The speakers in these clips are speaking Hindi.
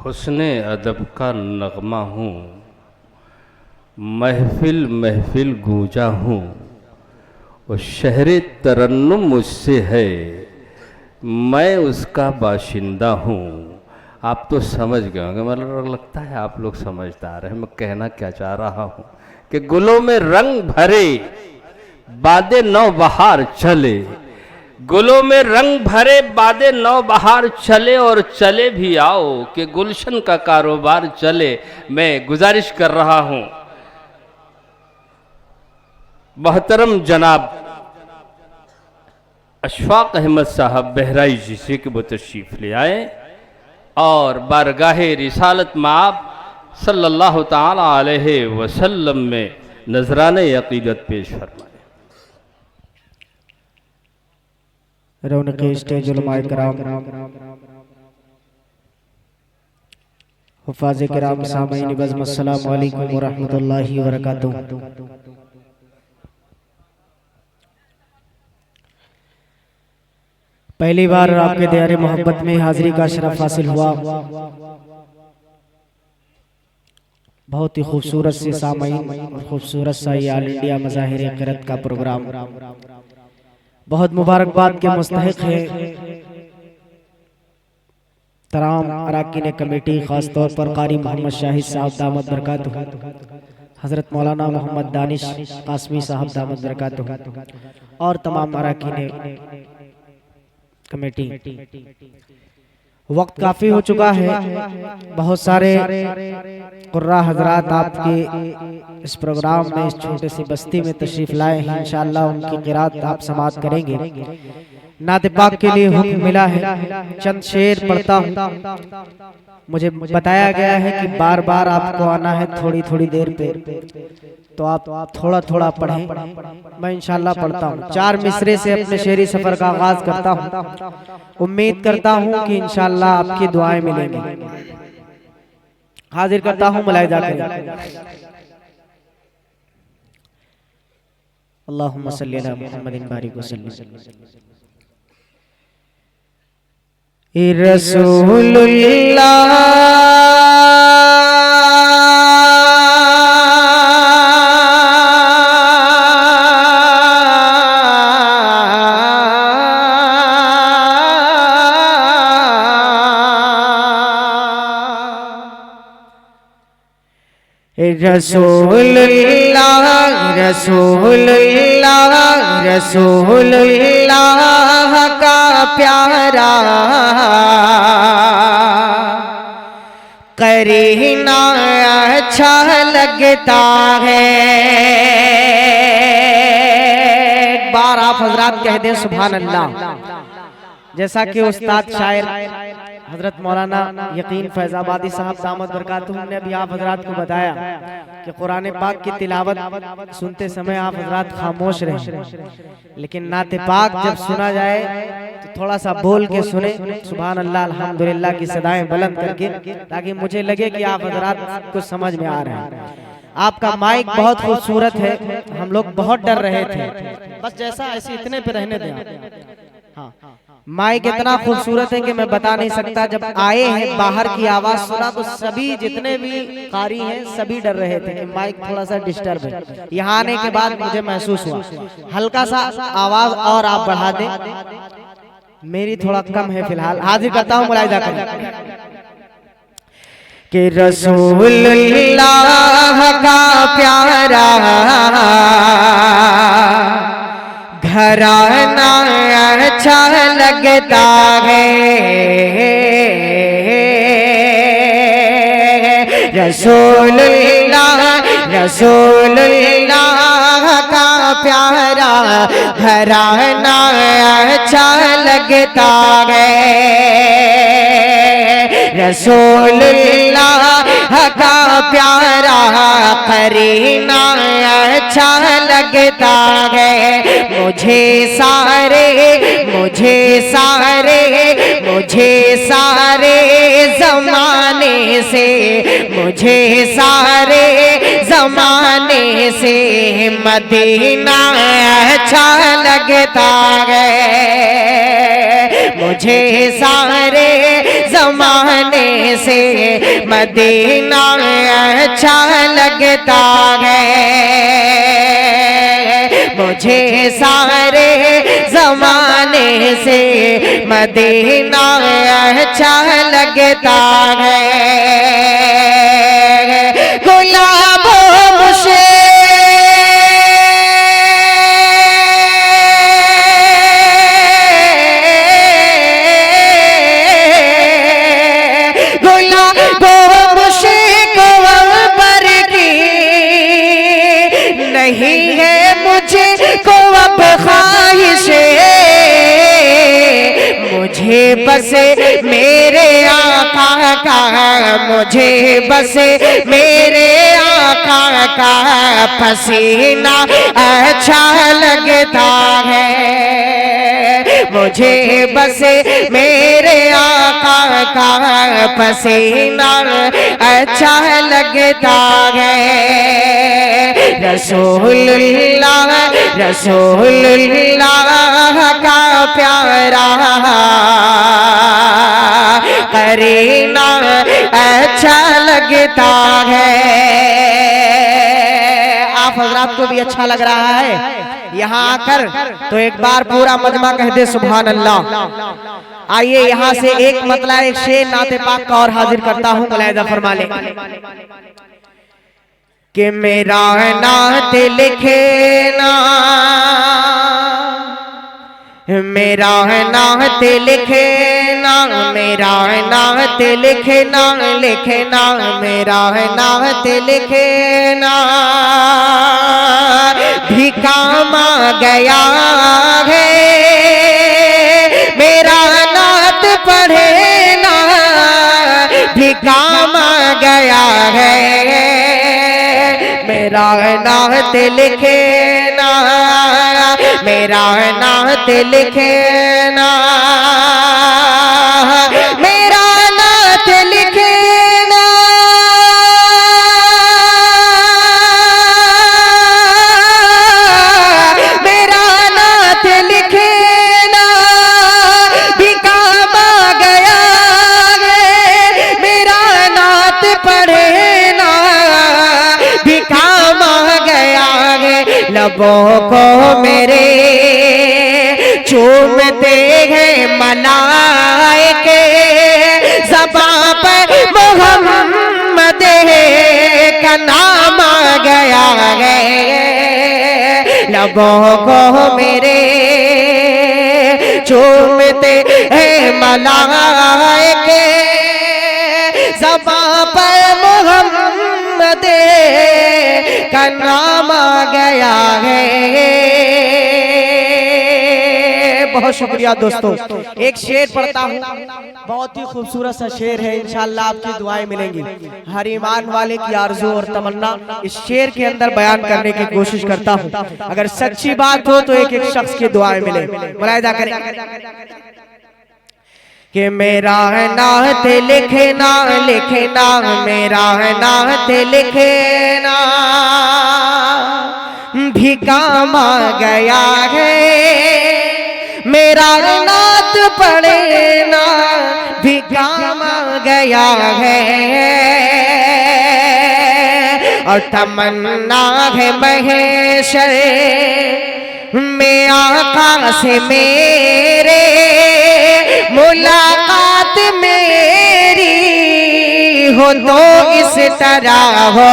हुस्ने अदब का नगमा हूँ, महफिल महफिल गूंजा हूँ, और शहर तरन्नुम मुझसे है, मैं उसका बाशिंदा हूँ। आप तो समझ गए होंगे, मतलब लगता है आप लोग समझदार हैं। मैं कहना क्या चाह रहा हूँ कि गुलों में रंग भरे बादे नौ बहार चले, गुलों में रंग भरे बादे नौ बहार चले, और चले भी आओ कि गुलशन का कारोबार चले। मैं गुजारिश कर रहा हूँ मोहतरम जनाब अशफाक अहमद साहब बहराइच जी के वो तशरीफ ले आए और बारगाहे रिसालत माब सल्लल्लाहु ताला अलैहि वसल्लम में नजराने अकीदत पेश फरमाए। रौनक़ स्टेज उलमाए कराम, हुफ़ाज़ किराम, सामईन बज़्म, अस्सलामु अलैकुम व रहमतुल्लाहि व बरकातुहू। पहली बार आपके दयारे मोहब्बत में हाजिरी का शरफ हासिल हुआ। बहुत ही खूबसूरत से सामईन और खूबसूरत सा ये ऑल इंडिया मज़ाहिर क़िरात का प्रोग्राम बहुत मुबारकबाद के मुस्तहिक़ है। तमाम अरकान कमेटी, ख़ास तौर पर क़ारी मोहम्मद शाहिद साहब दामद बरकातुहू, हज़रत मौलाना मोहम्मद दानिश कासमी साहब दामद बरकातुहू, और तमाम अरकान कमेटी। वक्त काफ़ी हो चुका है, बहुत सारे कुर्रा हजरात आपके इस प्रोग्राम में, इस छोटे सी बस्ती में तशरीफ़ लाए हैं। इंशाअल्लाह उनकी क़िरात आप समाअत करेंगे। नात पाक के लिए हुक्म मिला है, चंद शेर पढ़ता हूँ। मुझे बताया गया है कि बार बार आपको आना है थोड़ी थोड़ी देर पे, तो आप थोड़ा थोड़ा पढ़ें। मैं इंशाअल्लाह पढ़ता हूँ। 4 मिसरे से अपने शेरी सफ़र का आगाज़ करता हूँ। उम्मीद करता हूँ कि इंशाअल्लाह आपकी दुआएं मिलेंगी। हाजिर करता हूँ मुलाहिज़ा करें। अल्लाहुम्मा सल्ली अला मुहम्मदिन बारिक वसल्लम। रसूलुल्लाह रसूलुल्लाह रसूलुल्लाह रसूलुल्लाह का प्यारा करीना अच्छा लगता है। एक बार आप हजरात कह दें सुभान अल्लाह। जैसा कि उस्ताद शायर हजरत मौलाना यकीन फैजाबादी साहब दामद बरकातुहू ने भी आप हजरात को बताया कि कुरान पाक की तिलावत सुनते समय आप हजरात खामोश रहें, लेकिन नात पाक जब सुना जाए तो थोड़ा सा बोल के सुने, सुभान अल्लाह अल्हम्दुलिल्लाह की सदाएं बुलंद करके, ताकि मुझे लगे कि आप हजरात को समझ में आ रहे हैं। आपका माइक बहुत खूबसूरत है, हम लोग बहुत डर रहे थे। बस जैसा ऐसे इतने पे रहने दें। हाँ, माइक इतना खूबसूरत है कि मैं बता नहीं सकता। जब आए हैं बाहर की आवाज सुना तो सभी जितने भी कारी हैं सभी डर रहे थे कि माइक थोड़ा सा डिस्टर्ब है। यहाँ आने के बाद मुझे महसूस हुआ हल्का सा आवाज और आप बढ़ा दें। मेरी थोड़ा कम है फिलहाल। हाजिर करता हूँ मुलाहिज़ा करें कि रसूलुल्लाह का प्यारा घराना अच्छा लगता है। रसूलुल्लाह रसूलुल्लाह का प्यारा घराना अच्छा लगता है। रसूलुल्लाह का प्यारा करीना अच्छा लगता है। मुझे सारे ज़माने से मदीना अच्छा लगता है। मुझे सारे जमाने से मदीना अच्छा लगता है। मुझे सारे जमाने से मदीना अच्छा लगता है। गुलाबों से नहीं है मुझे को अब ख्वाहिशे, मुझे बस मेरे आका का, मुझे बस मेरे आका का पसीना अच्छा लगता है। मुझे बस मेरे आका का पसीना अच्छा लगता है। रसूलुल्लाह रसूलुल्लाह का प्यारा करीना अच्छा लगता है। आप हजरात को भी अच्छा लग रहा है यहाँ आकर? तो एक बार पूरा मजमा कह दे सुभान अल्लाह। आइए यहाँ से एक मतलब एक शेर नाते पाक का और हाजिर करता हूँ, मुलाहिजा फरमा ले कि मेरा नात लिखे ना, मेरा नात लिखे ना, मेरा नात लिखे ना, लिखे ना मेरा नात लिखे ना, भी काम आ गया है। मेरा नात पढ़े ना, भी काम आ गया है। मेरा नात लिखे ना, मेरा नात लिखे ना, मेरा नात लिखे ना, मेरा नात लिखे ना, भी काम आ गया है। मेरा नात पढ़े ना, भी काम आ गया है। लबों को मेरे चूमते हैं मलाइके, ज़बां पर मोहम्मद का नाम आ गया है। लबों को मेरे चूमते हैं मलाइके, ज़बां पर मोहम्मद का नाम आ गया है। बहुत शुक्रिया दोस्तों। एक शेर पढ़ता हूँ, बहुत ही खूबसूरत सा शेर है, इंशाअल्लाह आपकी दुआएं मिलेंगी। हर ईमान वाले की आरज़ू और तमन्ना इस शेर के अंदर बयान करने की कोशिश करता हूँ। अगर सच्ची बात हो तो एक एक शख्स की दुआएं मिले। मुलाहिजा करें कि मेरा नात लिखे ना, लिखे ना मेरा नात लिखे ना, भी काम आ गया है। मेरा नात पढ़े ना, भी काम आ गया है। और तमन्ना है महेशर में आका से मेरे, मुलाकात मेरी हो तो इस तरह हो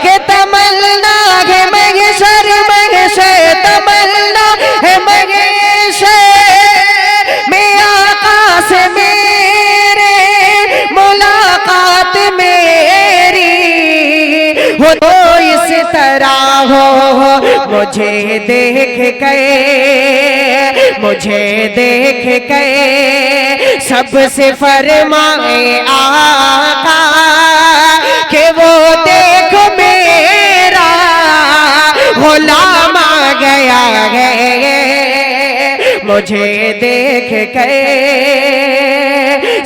कि तमन्ना है महेशर, महेशर तमन्ना है महेशर में आका से मेरे, मुलाकात मेरी हो तो इस तरह हो। मुझे देख के, मुझे देख के सबसे फरमाए आका कि वो देखो मेरा गुलाम आ गया है। मुझे देख के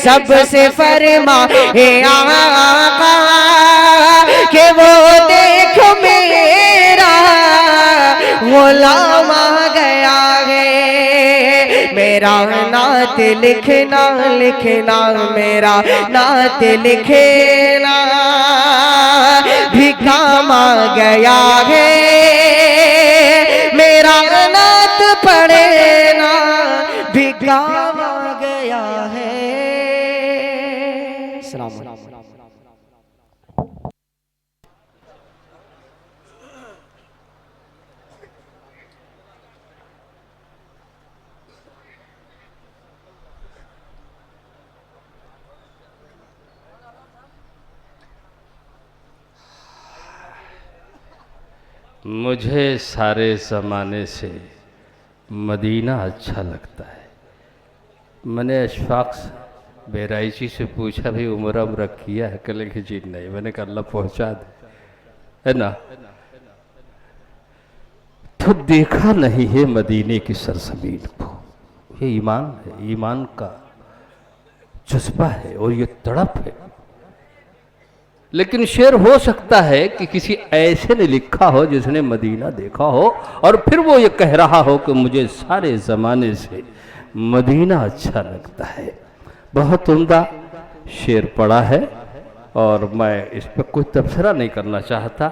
सबसे फरमाए आका कि वो देखो मेरा गुलाम आ गया है। मेरा मेरा नात लिखना लिखना मेरा नात लिखना भिखा मांग गया है मेरा नात पढ़ना भिखा मांग गया है। सलाम अलैकुम। मुझे सारे ज़माने से मदीना अच्छा लगता है। मैंने अशफाक बेराइची से पूछा भी उम्र उम्र किया है? कल कि जी नहीं। मैंने कहा अल्लाह पहुँचा दे, है ना। तो देखा नहीं है मदीने की सरजमीन को। ये ईमान है, ईमान का जज्बा है और ये तड़प है। लेकिन शेर हो सकता है कि किसी ऐसे ने लिखा हो जिसने मदीना देखा हो और फिर वो ये कह रहा हो कि मुझे सारे ज़माने से मदीना अच्छा लगता है। बहुत उम्दा शेर पड़ा है और मैं इस पर कोई तबसरा नहीं करना चाहता।